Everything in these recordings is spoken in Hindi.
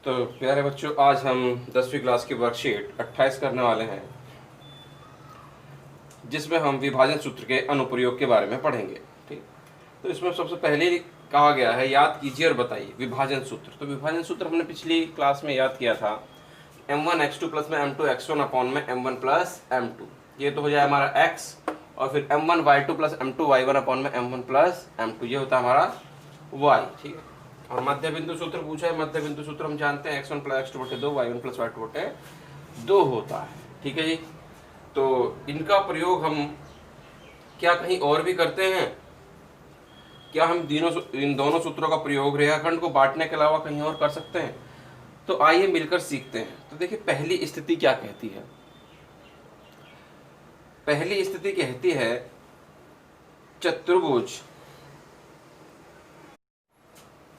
तो प्यारे बच्चों, आज हम 10वीं क्लास की वर्कशीट 28 करने वाले हैं, जिसमें हम विभाजन सूत्र के अनुप्रयोग के बारे में पढ़ेंगे। ठीक, तो इसमें सबसे पहले कहा गया है याद कीजिए और बताइए विभाजन सूत्र। तो विभाजन सूत्र हमने पिछली क्लास में याद किया था, m1 x2 प्लस में m2 x1 अपॉन में m1 प्लस m2, ये तो हो जाए हमारा x, और फिर m1 y2 plus m2 y1 upon में m1 प्लस m2, ये होता है हमारा y। ठीक है, और मध्य बिंदु सूत्र पूछा है। मध्य बिंदु सूत्र हम जानते हैं x1 प्लस x2 बटे 2 y1 प्लस y2 बटे 2 होता है। ठीक है जी, तो इनका प्रयोग हम क्या कहीं और भी करते हैं? क्या हम इन दोनों सूत्रों का प्रयोग रेखाखंड को बांटने के अलावा कहीं और कर सकते हैं? तो आइए मिलकर सीखते हैं। तो देखिए, पहली स्थिति क्या कहती है? पहली स्थिति कहती है चतुर्भुज।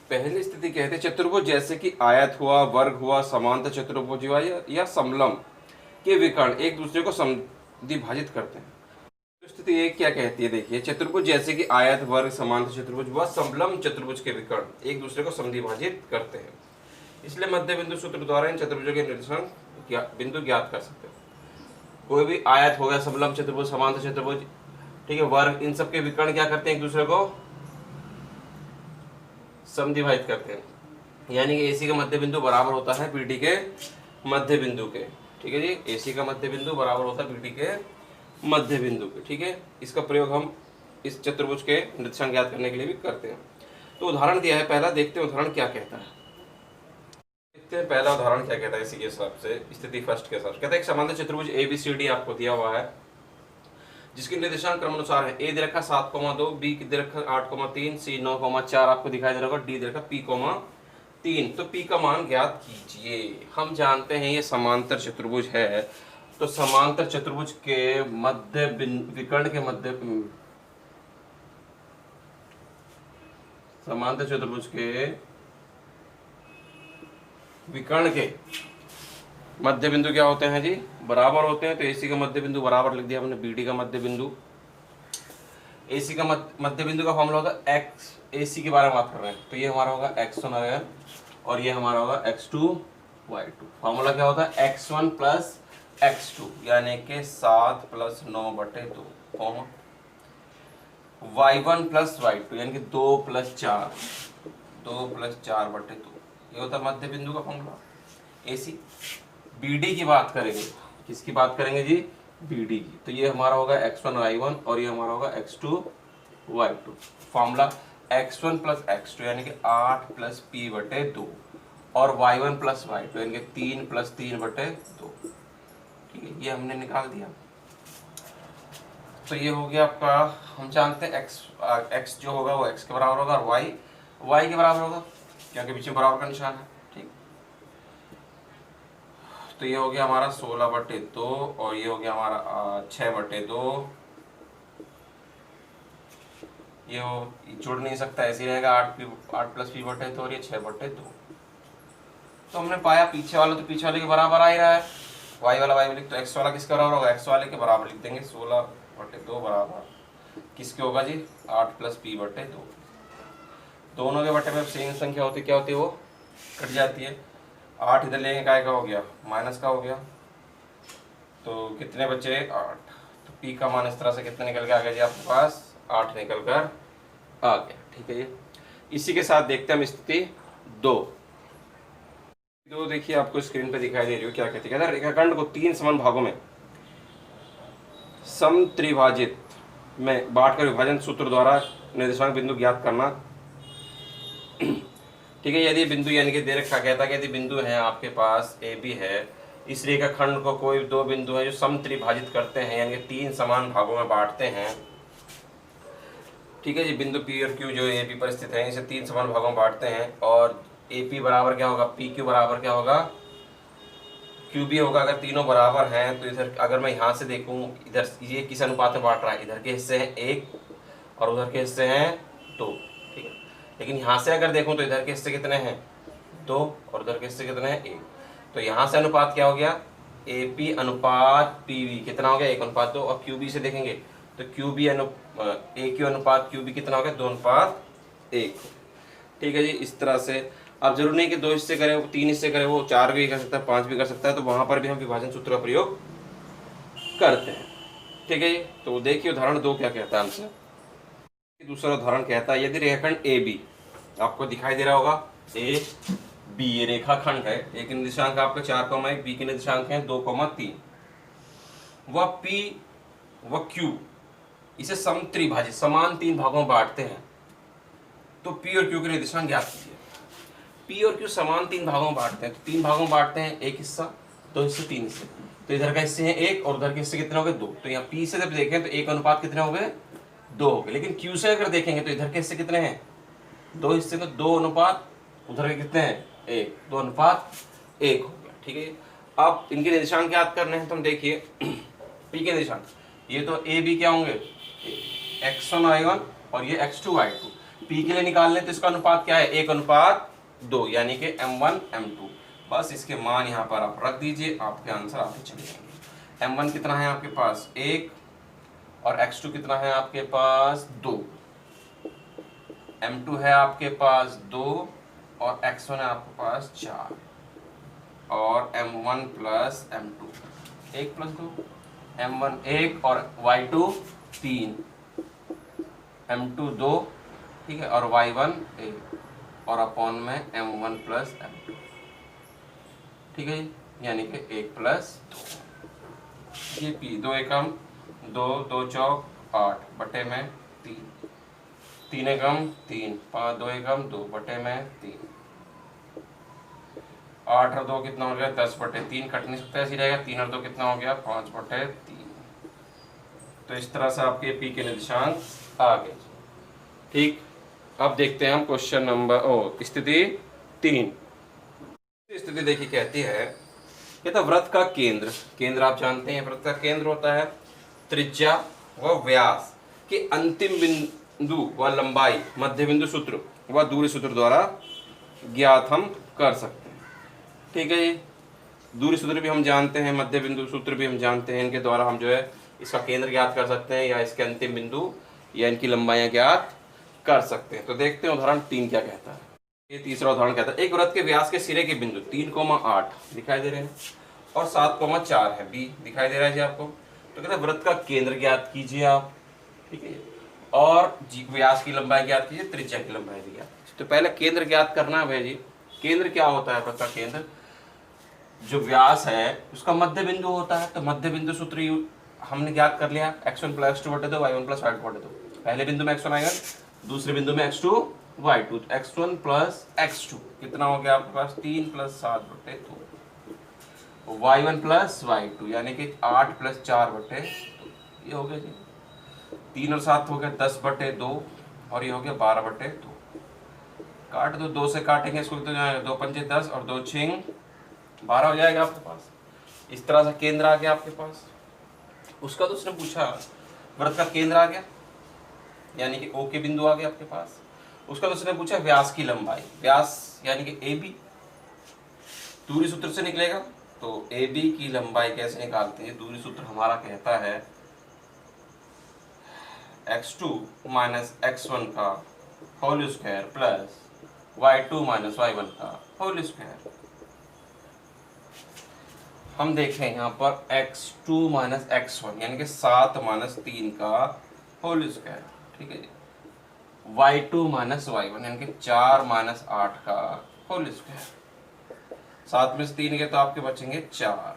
पहली स्थिति कहते हैं चतुर्भुज जैसे कि आयत हुआ, वर्ग हुआ, समांतर चतुर्भुज हुआ या समलम के विकर्ण एक दूसरे को समद्विभाजित करते हैं। तो स्थिति एक क्या कहती है? देखिए, चतुर्भुज जैसे कि आयत, वर्ग, समांतर चतुर्भुज व समलम चतुर्भुज के विकर्ण एक दूसरे को समद्विभाजित करते हैं। इसलिए मध्य बिंदु सूत्र द्वारा इन चतुर्भुजों के निर्देशन बिंदु ज्ञात कर सकते हैं। कोई भी आयत हो गया, समलम चतुर्भुज, समांतर चतुर्भुज, ठीक है, वर्ग, इन सब के विकर्ण क्या करते हैं? एक दूसरे को समद्विभाजित करते हैं। यानी कि AC का मध्य बिंदु बराबर होता है BD के मध्य बिंदु के। ठीक है जी, AC का मध्य बिंदु बराबर होता है BD के मध्य बिंदु के। ठीक है, इसका प्रयोग हम इस चतुर्भुज के निर्देशांक ज्ञात करने के लिए भी करते हैं। तो उदाहरण दिया है पहला, देखते हैं उदाहरण क्या कहता है। देखते हैं पहला उदाहरण क्या कहता है। इसी के हिसाब से स्थिति फर्स्ट के हिसाब से कहता है एक समांतर चतुर्भुज ABCD आपको दिया हुआ है, जिसकी निर्देशांक क्रम अनुसार है। A दे रखा 7,2, B दे रखा 8,3, C 9,4 आपको दिखाई दे रहा होगा, D दे रखा P,3। तो P का मान ज्ञात कीजिए। हम जानते हैं ये समांतर चतुर्भुज है, तो समांतर चतुर्भुज के मध्य विकर्ण के मध्य समांतर चतुर्भुज के विकर्ण के मध्य बिंदु क्या होते हैं जी? बराबर होते हैं। तो AC का मध्य बिंदु बराबर लिख दिया हमने BD का मध्य बिंदु। AC का मध्य बिंदु का फॉर्मूला होगा x, AC के बारे में बात कर रहे हैं, तो ये हमारा होगा x1 और ये हमारा होगा x2 y2। फॉर्मूला क्या होता है? x1 प्लस x2 यानी कि 7 प्लस 9 बटे 2, y1 प्लस y2 यानी कि 2 प्लस 4 बटे 2, ये होता है मध्य बिंदु का फॉर्मूला AC। BD की बात करेंगे, किसकी बात करेंगे जी? BD की। तो ये हमारा होगा x1 y1 और ये हमारा होगा x2 y2। Formula x1 plus x2 यानी कि 8 प्लस p बटे 2 और y1 प्लस y2 यानी कि 3 प्लस 3 बटे 2। ठीक है, ये हमने निकाल दिया। तो ये हो गया आपका, हम जानते हैं x जो होगा वो x के बराबर होगा और y के बराबर होगा, क्योंकि पीछे बराबर का निशान है। ठीक, तो ये हो गया हमारा 16 बटे 2 और ये हो गया हमारा 6 बटे 2। ये जुड़ नहीं सकता, ऐसे ही रहेगा 8 प्लस p बटे 2 और ये 6 बटे 2। तो हमने पाया पीछे वाला तो पीछे वाले के बराबर आ ही रहा है, y वाला y लिख, तो x वाला किसके बराबर होगा? x वाले के बराबर लिख देंगे। 16 बटे 2 बराबर किसके होगा जी? 8 प्लस p बटे 2। दोनों के बटे में सेम संख्या होती, क्या होती है? वो कट जाती है। 8 इधर लेंगे, काय का हो गया? माइनस का हो गया। तो कितने बचे? 8। तो p का मान इस तरह से कितना निकल के आ गया जी आपके पास? 8 निकल कर आ गया। ठीक है जी, इसी के साथ देखते हैं हम स्थिति 2। देखिए आपको स्क्रीन पे दिखाई दे रही हो, क्या कहती है? रेखाखंड को 3 समान भागों में समत्रिभाजित में बांटकर विभाजन सूत्र द्वारा निर्देशांक बिंदु ज्ञात करना। ठीक है, यदि बिंदु यानी कि दे रखा, कहता है कि यदि बिंदु है आपके पास AB है, इस रेखाखंड को कोई 2 बिंदु हैं जो समत्रिभाजित करते हैं, यानी कि 3 समान भागों में बांटते हैं। ठीक है जी, बिंदु P और Q जो AB पर स्थित है, इसे 3 समान भागों में बांटते हैं और AP बराबर क्या होगा? PQ बराबर क्या होगा? QB होगा। अगर तीनों बराबर हैं तो इधर अगर मैं यहाँ से देखूँ, इधर ये किस अनुपात में बांट रहा है? इधर के हिस्से हैं 1 और उधर के हिस्से हैं 2। ठीक है, लेकिन यहाँ से अगर देखूँ तो इधर के हिस्से कितने हैं? 2 और उधर के हिस्से कितने हैं? 1। तो यहाँ से अनुपात क्या हो गया? AP अनुपात PB कितना हो गया? 1:2। और QB से देखेंगे तो AQ अनुपात QB कितना हो गया? 2:1। ठीक है जी, इस तरह से अब जरूरी नहीं कि 2 हिस्से करें, 3 हिस्से करें, वो 4 भी कर सकता है, 5 भी कर सकता है, तो वहां पर भी हम विभाजन सूत्र का प्रयोग करते हैं। ठीक है, तो देखिए उदाहरण 2 क्या कहता है हमसे। दूसरा उदाहरण कहता है यदि रेखाखंड ए बी आपको दिखाई दे रहा होगा, ए बी ये रेखाखंड है, एक निर्देशांक आपका 4,1, बी के निर्देशांक है 2,3, वह पी व क्यू इसे समत्रिभाजित समान 3 भागों में बांटते हैं, तो पी और क्यू के निर्देशांक ज्ञात कीजिए। पी और क्यू समान 3 भागों में बांटते हैं, तो 3 भागों में बांटते हैं, एक हिस्सा, 2 हिस्से, 3 हिस्से, तो इधर का हिस्से हैं 1 और उधर के हिस्से कितने हो गए 2, तो यहाँ पी से जब देखें तो 1 अनुपात कितने हो गए 2 हो गए। लेकिन क्यू से अगर देखेंगे तो इधर के हिस्से कितने हैं 2 हिस्से, तो 2 अनुपात उधर के कितने हैं 1, 2 अनुपात 1 हो गया। ठीक है, अब इनके निर्देशांक याद करने हैं, तो हम देखिए पी के निर्देशांक, ये तो ए बी क्या होंगे x1 y1 और ये x2 y2, पी के लिए निकालने तो इसका अनुपात क्या है 1 अनुपात 2, यानी कि m1 m2। बस इसके मान यहाँ पर आप रख दीजिए, आपके आंसर आते चले जाएंगे। m1 कितना है आपके पास 1 और x2 कितना है आपके पास 2, m2 है आपके पास 2 और x1 है आपके पास 4, और m1 plus m2 1 plus 2, m1 1 और y2 3, m2 2, ठीक है, और y1 1 और अपॉन में m1 प्लस m2, ठीक है, यानी कि 1 प्लस 2, ये p 2 एकम 2, 2 चौक 8 बटे में 3, 3 एकम 3, 5 2 एकम 2 बटे में 3, 8 और 2 कितना हो गया 10 बटे 3, कट नहीं सकता, ऐसी रहेगा, 3 और 2 कितना हो गया 5 बटे 3। तो इस तरह से आपके पी के निर्देशांक आ गए। ठीक, अब देखते हैं हम क्वेश्चन नंबर स्थिति 3। स्थिति देखिए कहती है कहता व्रत का केंद्र, केंद्र आप जानते हैं व्रत का केंद्र होता है त्रिज्या व व्यास के अंतिम बिंदु व लंबाई मध्य बिंदु सूत्र व दूरी सूत्र द्वारा ज्ञात हम कर सकते हैं। ठीक है, ये दूरी सूत्र भी हम जानते हैं, मध्य बिंदु सूत्र भी हम जानते हैं, इनके द्वारा हम जो है इसका केंद्र ज्ञात कर सकते हैं या इसके अंतिम बिंदु या इनकी लंबाइयां ज्ञात कर सकते हैं। तो देखते हैं उदाहरण 3 क्या कहता है। ये तीसरा उदाहरण कहता है एक वृत्त के व्यास के सिरे के बिंदु 3,8 दिखाई दे रहे हैं और 7,4 है, बी दिखाई दे रहा है जी आपको। तो कहते हैं वृत्त का केंद्र ज्ञात कीजिए आप, ठीक है, और व्यास की लंबाई ज्ञात कीजिए, त्रिज्या की लंबाई भी ज्ञात कीजिए। तो पहले केंद्र ज्ञात करना है भाई जी। केंद्र क्या होता है वृत्त का केंद्र, जो व्यास है उसका मध्य बिंदु होता है। तो मध्य बिंदु सूत्र हमने ज्ञात कर लिया, x1 प्लस x2 बटे 2 y1 प्लस y2 बटे 2। पहले बिंदु में x1 आएगा, दूसरे बिंदु में x2 y2, x1 plus x2 कितना हो गया आपके पास 3 प्लस 7 बटे 2, y1 प्लस y2 यानी कि 8 प्लस 4 बटे 2, ये हो गया जी। 3 और 7 हो गया 10 बटे 2 और ये हो गया 12 बटे 2। काट दो, 2 से काटेंगे इसको तो जाएगा 2 पंजे 10 और 2 6 12 हो जाएगा आपके पास। इस तरह से केंद्र आ गया आपके पास। उसका तो उसने पूछा वृत्त का केंद्र आ गया यानी कि O के बिंदु आ गया आपके पास। उसका तो उसने पूछा व्यास की लंबाई, व्यास यानी कि AB दूरी सूत्र से निकलेगा। तो AB की लंबाई कैसे निकालते हैं, दूरी सूत्र हमारा कहता है x2 माइनस x1 का whole square plus y2 minus y1 का होल स्क्वायर। हम देखें यहाँ पर x2 माइनस x1 यानी कि 7 माइनस 3 का होल स्क्वायर, ठीक है जी। y2 माइनस y1 यानी कि 4 माइनस 8 का होल स्क्वायर। 7 में से 3 के तो आपके बचेंगे 4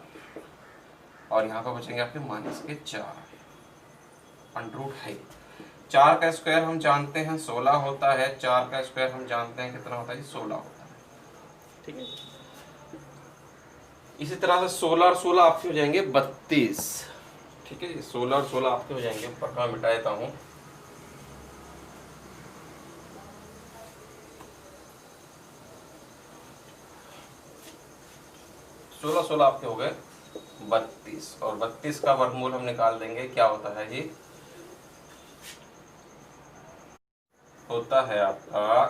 और यहाँ पर बचेंगे आपके माइनस के 4, अंडररूट है। 4 का स्क्वायर हम जानते हैं 16 होता है, 4 का स्क्वायर हम जानते हैं कितना होता है 16 होता है, ठीक है। इसी तरह से 16 और 16 आपके हो जाएंगे 32, ठीक है। 16 और 16 आपके हो जाएंगे, ऊपर का मिटा देता हूँ। सोलह 16 आपके हो गए 32 और 32 का वर्गमूल हम निकाल देंगे, क्या होता है जी, होता है आपका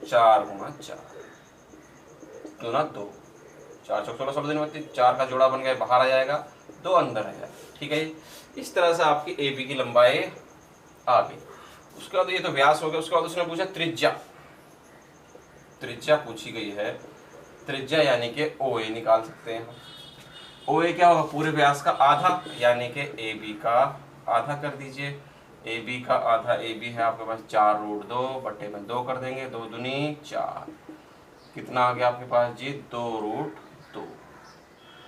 4 गुना 4 गुना 2, 4 चौक 16 16 32, 4 का जोड़ा बन गया, बाहर आ जाएगा, 2 अंदर आ जाएगा, ठीक है। इस तरह से आपकी AB की लंबाई आ गई। उसके बाद ये तो व्यास हो गया। उसके बाद उसने पूछा त्रिज्या, त्रिज्या पूछी गई है, त्रिज्या यानी कि ओ ए निकाल सकते हैं। ओ ए क्या होगा, पूरे व्यास का आधा, यानी कि ए बी का आधा कर दीजिए। ए बी का आधा, ए बी है आपके पास 4√2 बटे में 2 कर देंगे, 2 दूनी 4, कितना आ गया आपके पास जी 2√2।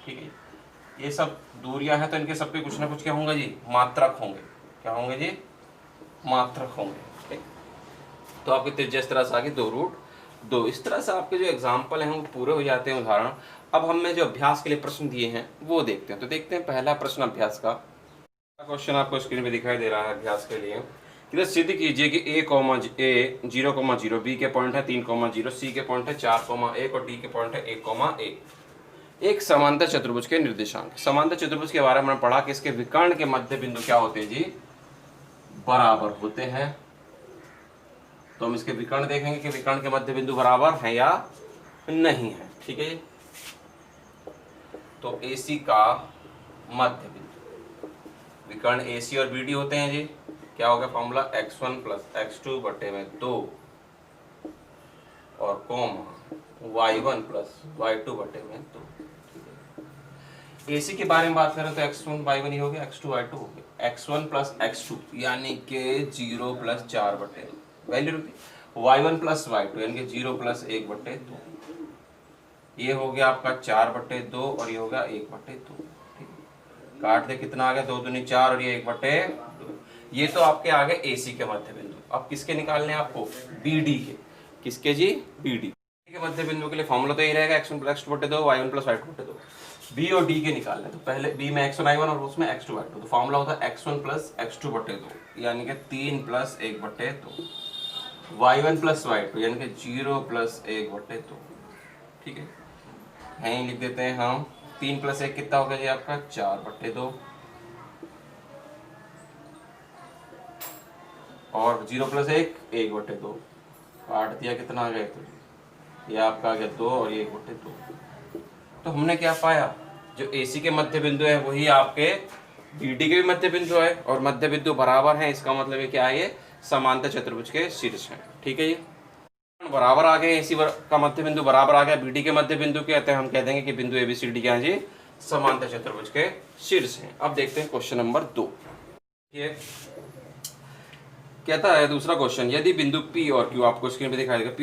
ठीक है, ये सब दूरियां हैं तो इनके सब पे कुछ ना कुछ क्या होंगे जी, मात्रक होंगे। क्या होंगे जी, मात्रक होंगे। ठीक, तो आपकी त्रिज्या इस तरह से आ गई 2√2। इस तरह से आपके जो एग्जाम्पल हैं वो पूरे हो जाते हैं उदाहरण। अब हमने जो अभ्यास के लिए प्रश्न दिए हैं वो देखते हैं। तो देखते हैं पहला प्रश्न अभ्यास का। क्वेश्चन आपको स्क्रीन पे दिखाई दे रहा है अभ्यास के लिए। इधर सिद्ध कीजिए कि ए 0,0, बी के पॉइंट है 3,0, सी के पॉइंट है 4,1 और डी के पॉइंट है 1,1। एक समांतर चतुर्भुज के निर्देशांक। समांतर चतुर्भुज के बारे में हमने पढ़ा कि इसके विकर्ण के मध्य बिंदु क्या होते हैं जी, बराबर होते हैं। तो हम इसके विकर्ण देखेंगे कि विकर्ण के मध्य बिंदु बराबर है या नहीं है। ठीक है जी, तो AC का मध्य बिंदु, विकर्ण AC और BD होते हैं जी। क्या होगा फॉर्मूला, x1 + x2 बटे में 2 और कोमा y1 + y2 बटे में 2। AC के बारे में बात करें तो x1 y1 ही हो गया, x2 y2 हो गया। x1 + x2 यानी कि 0 + 4 बटे वैल्यू रुकी, y1 + y2 यानी कि 0 + 1 बटे 2। ये हो गया आपका 4 बटे 2 और ये हो गया 1 बटे 2। काट दे, कितना आ गया 2 दूनी 4 और ये 1 बटे 2। ये तो आपके आ गए AC के मध्य बिंदु। अब किसके निकालने हैं आपको, BD के। किसके जी, BD के मध्य बिंदु के लिए फॉर्मूला तो यही रहेगा, x1 + x2 बटे 2, y1 + y2 बटे 2। B और D के निकालने, तो पहले B में x1 y1 और उसमें x2 y2। तो फॉर्मूला होता है x1 + x2 बटे 2 यानी कि 3 + 1 बटे 2, y1 + y2 यानी कि 0 + 1 बटे 2। ठीक है, यहीं लिख देते हैं हम। 3 + 1 कितना हो गया जी आपका, 4 बटे 2 और 0 + 1 1 बटे 2। काट दिया, कितना आ गया, तो ये आपका आ गया 2 और ये 1 बटे 2। तो हमने क्या पाया, जो AC के मध्य बिंदु है वही आपके BD के भी मध्य बिंदु है और मध्य बिंदु बराबर है। इसका मतलब है क्या है, ये समांतर चतुर्भुज के शीर्ष है। ठीक है, ये बराबर आ गए, AC का मध्य बिंदु बराबर आ गया BD के मध्य बिंदु के, अतः हम कह देंगे कि बिंदु ABCD क्या है जी, समांतर चतुर्भुज के शीर्ष हैं। अब देखते हैं क्वेश्चन नंबर 2। ये कहता है दूसरा क्वेश्चन, यदि बिंदु P और Q, आपको स्क्रीन पे दिखाई देगा,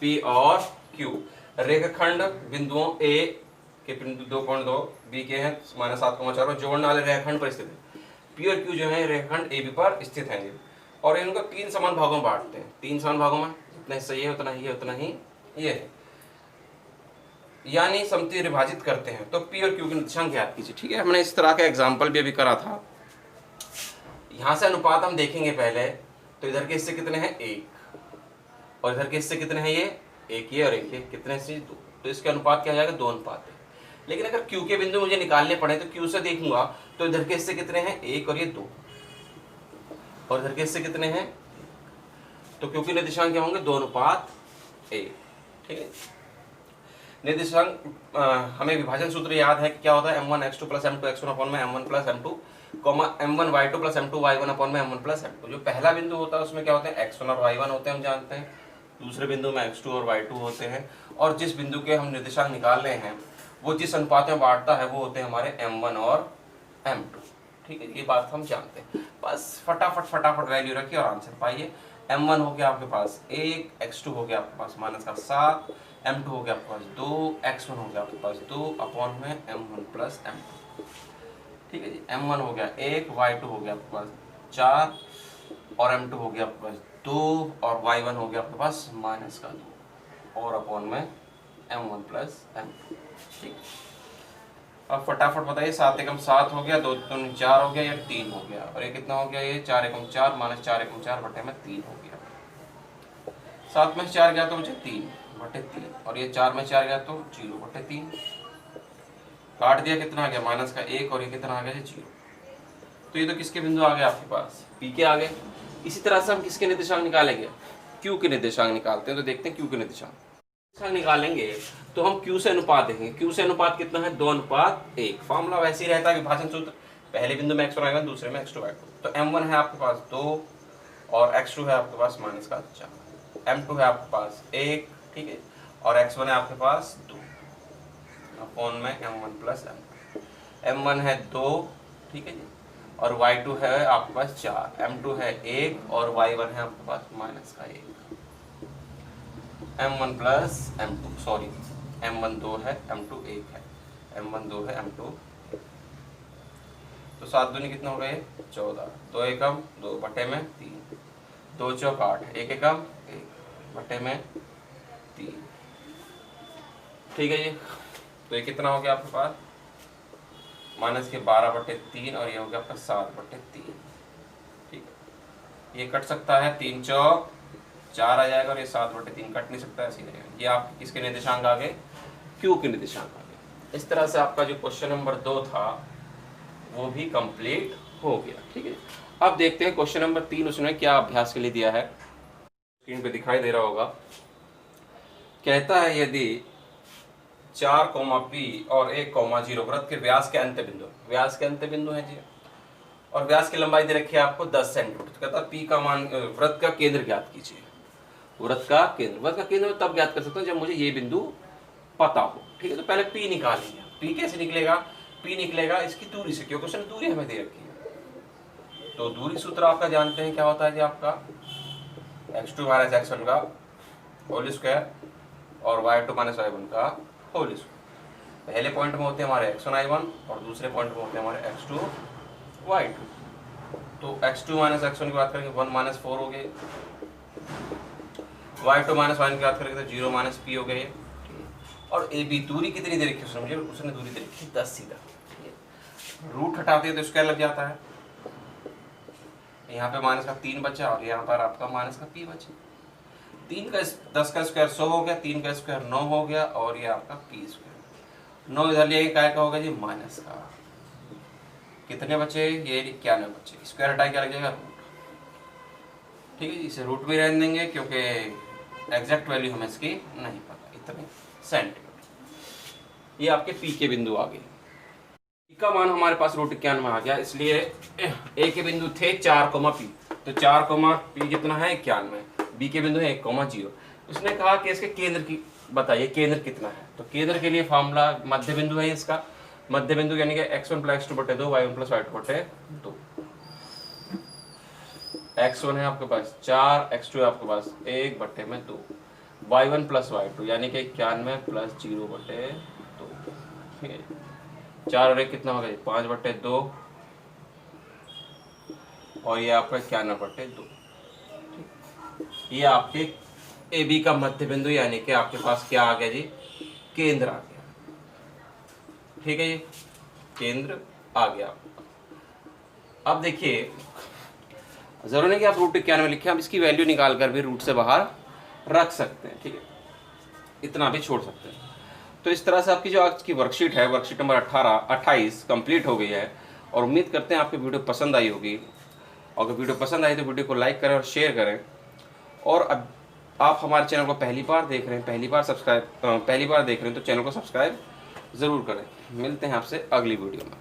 P और Q रेखाखंड बिंदुओं A के बिंदु 2.2 B के हैं -7,4 और जोड़ने वाले रेखाखंड पर स्थित है। P और Q जो है रेखाखंड AB पर स्थित हैं और इनको 3 समान भागों में बांटते हैं। 3 समान भागों में, जितना हिस्सा ये उतना ही, उतना ही ये है, यानी समती विभाजित करते हैं। तो P और Q के निर्देशांक ज्ञात कीजिए। ठीक है, हमने इस तरह का एग्जाम्पल भी अभी करा था। यहाँ से अनुपात हम देखेंगे पहले, तो इधर के हिस्से कितने हैं, 1 और इधर के हिस्से कितने हैं, ये 1 ये और 1 ये, कितने से 2। तो इसके अनुपात क्या हो जाएगा, 2 अनुपात है। लेकिन अगर Q के बिंदु मुझे निकालने पड़े तो Q से देखूंगा तो इधर के हिस्से कितने हैं, 1 और ये 2 और इधर के हिस्से कितने हैं, तो Q के निर्देशांक क्या होंगे, 2:1। ठीक है, निर्देशांक हमें विभाजन सूत्र याद है कि क्या होता है, m1 x2 + m2 x1 upon में m1 + m2, m1 y2 + m2 y1 upon में m1 + m2। जो पहला बिंदु होता है उसमें क्या होते हैं, x1 और y1 होते हैं, हम जानते हैं। दूसरे बिंदु में x2 और y2 होते हैं और जिस बिंदु के हम निर्देशांक निकाल रहे हैं वो जिस अनुपात में बांटता है वो होते हैं हमारे m1 और m2। ठीक है, ये बात हम जानते हैं। बस फटाफट वैल्यू रखिए और आंसर पाइए। m1 हो गया आपके पास 1, x2 हो गया आपके पास -7, m2 हो गया आपके पास 2, x1 हो गया आपके पास 2 अपॉन में m1 + m2। ठीक है जी, m1 हो गया 1, y2 हो गया आपके पास 4 और m2 हो गया आपके पास 2 और y1 हो गया आपके पास -2 और अपॉन में m1 + m2। ठीक, अब फटाफट बताइए, 7 एकम 7 हो गया, 2 दूनी 4 हो गया, या 3 हो गया और ये कितना हो गया, ये 4 एकम 4 -4 एकम 4 बटे में 3 हो गया। 7 में 4 गया तो मुझे 3 बटे 3 और ये 4 में 4 गया तो 0 बटे 3। काट दिया, कितना आ गया, -1 और ये कितना आ गया, 0। तो ये तो किसके बिंदु आ गए आपके पास, P के आ गए। इसी तरह से हम किसके निर्देशांक निकालेंगे, Q के निर्देशांक निकालते हैं। तो देखते हैं Q के निर्देशांक निकालेंगे तो हम Q से अनुपात देखेंगे। Q से अनुपात कितना है, 2:1। फॉर्मूला वैसे ही रहता है, विभाजन सूत्र। पहले बिंदु में x1 y1, दूसरे में x2 y2। तो m1 है आपके पास 2 और x2 है आपके पास -4, m2 है आपके पास 1। ठीक है, और x1 है आपके पास 2 अपॉन में m1 प्लस m1 है 2, ठीक है जी, और y2 है आपके पास 4, m2 है 1 और y1 है आपके पास माइनस का 1, m1 plus m2 sorry m1 2 है m2 1 है, m1 2 है m2 1। तो 7 दूनी कितना हो गए 14, 2 एकम 2 बटे में 3, 2 चौक 8, 1 एकम 1 बटे में 3, ठीक है जी। तो ये कितना हो गया आपके पास माइनस के 12/3 और ये हो गया आपका 7/3, ठीक है। ये कट सकता है 3 चौक 4 आ जाएगा और ये 7/3 कट नहीं सकता, ऐसे ही रहेगा। ये आप किसके निर्देशांक आ गए क्यू के निर्देशांक आ गए। इस तरह से आपका जो क्वेश्चन नंबर 2 था वो भी कंप्लीट हो गया, ठीक है। अब देखते हैं क्वेश्चन नंबर 3 उसने क्या अभ्यास के लिए दिया है, स्क्रीन पे दिखाई दे रहा होगा। कहता है यदि 4, P और 1, 0 वृत्त के व्यास के अंत्य बिंदु है जी, और व्यास की लंबाई दे रखी है आपको 10 सेंटीमीटर। तो कहता है P का मान वृत्त का केंद्र ज्ञात कीजिए। वृत्त का केंद्र तब ज्ञात कर सकता हूँ जब मुझे ये बिंदु पता हो, ठीक है। तो पहले P निकालेंगे। P कैसे निकलेगा, P निकलेगा इसकी दूरी से, क्योंकि उसने दूरी हमें दे रखी है। तो दूरी सूत्र आपका जानते हैं क्या होता है जी, आपका x2 माइनस x1 का होल स्क्वायर और y2 माइनस y1 का होल स्क्वायर। पहले पॉइंट में होते हैं हमारे x1 y1 और दूसरे पॉइंट में होते हैं हमारे x2 y2। तो x2 माइनस x1 की बात करेंगे 1 माइनस 4 हो गए, y2 माइनस y1 की बात करेंगे तो 0 माइनस p हो गए। और ए बी दूरी कितनी दे रखी है उसने दूरी दे रखी है 10 सीधा, रूट हटाते हैं तो स्क्वायर लग जाता है। यहाँ पे माइनस का 3 बचा और यहाँ पर आपका माइनस का p बचा। 3 का 10 का स्क्वायर 100 हो गया, 3 का स्क्वायर 9 हो गया और ये आपका p स्क्वायर 9 इधर लिए क्या का होगा जी माइनस का, कितने बचे ये 91 बचे। स्क्वायर हटाए क्या लग जाएगा रूट, ठीक है। इसे रूट भी रहने देंगे क्योंकि एग्जैक्ट वैल्यू हमें इसकी नहीं पता, इतने सेंटीमीटर। ये आपके पी के बिंदु आ गए। पी का मान हमारे पास √91 आ गया, इसलिए ए के बिंदु थे 4, P, तो 4, P कितना है 91, बी के बिंदु है 1, 0। उसने कहा कि इसके केंद्र की बताइए केंद्र कितना है। तो केंद्र के लिए फॉर्मूला मध्य बिंदु है इसका, मध्य बिंदु यानी कि x1 + x2/2 y1 + y2/2। x1 है आपके पास 4, x2 है आपके पास 1/2, y1 + y2 यानी कि 91 + 0/2, ठीक है। 4 और 1 कितना हो गया 5/2 और ये आपका 91/2। ये आपके ए बी का मध्य बिंदु यानी कि आपके पास क्या आ गया जी केंद्र आ गया, ठीक है। ये केंद्र आ गया। अब देखिए जरूरी नहीं कि आप √91 लिखें, आप इसकी वैल्यू निकाल कर भी रूट से बाहर रख सकते हैं, ठीक है, इतना भी छोड़ सकते हैं। तो इस तरह से आपकी जो आज की वर्कशीट है, वर्कशीट नंबर 28 कंप्लीट हो गई है और उम्मीद करते हैं आपकी वीडियो पसंद आई होगी। अगर वीडियो पसंद आई तो वीडियो को लाइक करें और शेयर करें। और अब आप हमारे चैनल को पहली बार देख रहे हैं, पहली बार देख रहे हैं तो चैनल को सब्सक्राइब ज़रूर करें। मिलते हैं आपसे अगली वीडियो में।